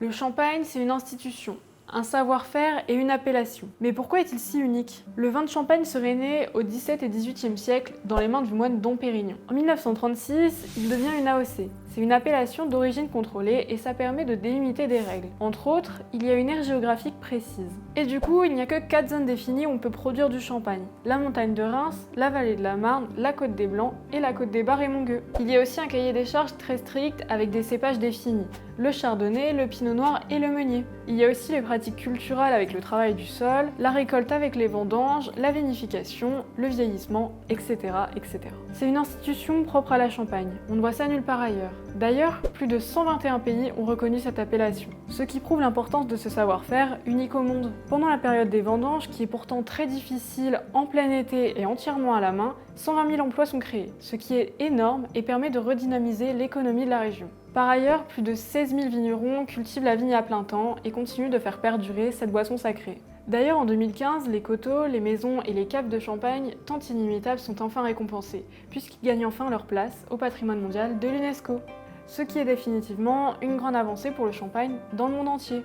Le champagne, c'est une institution, un savoir-faire et une appellation. Mais pourquoi est-il si unique? Le vin de Champagne serait né au XVIIe et XVIIIe siècle dans les mains du moine Dom Pérignon. En 1936, il devient une AOC. C'est une appellation d'origine contrôlée et ça permet de délimiter des règles. Entre autres, il y a une aire géographique précise. Et du coup, il n'y a que 4 zones définies où on peut produire du champagne. La montagne de Reims, la vallée de la Marne, la côte des Blancs et la côte des Bars et Mongueux. Il y a aussi un cahier des charges très strict avec des cépages définis. Le chardonnay, le pinot noir et le meunier. Il y a aussi les pratiques culturelles avec le travail du sol, la récolte avec les vendanges, la vinification, le vieillissement, etc. etc. C'est une institution propre à la Champagne. On ne voit ça nulle part ailleurs. D'ailleurs, plus de 121 pays ont reconnu cette appellation, ce qui prouve l'importance de ce savoir-faire unique au monde. Pendant la période des vendanges, qui est pourtant très difficile en plein été et entièrement à la main, 120 000 emplois sont créés, ce qui est énorme et permet de redynamiser l'économie de la région. Par ailleurs, plus de 16 000 vignerons cultivent la vigne à plein temps et continuent de faire perdurer cette boisson sacrée. D'ailleurs, en 2015, les coteaux, les maisons et les caves de Champagne, tant inimitables, sont enfin récompensés, puisqu'ils gagnent enfin leur place au patrimoine mondial de l'UNESCO. Ce qui est définitivement une grande avancée pour le champagne dans le monde entier.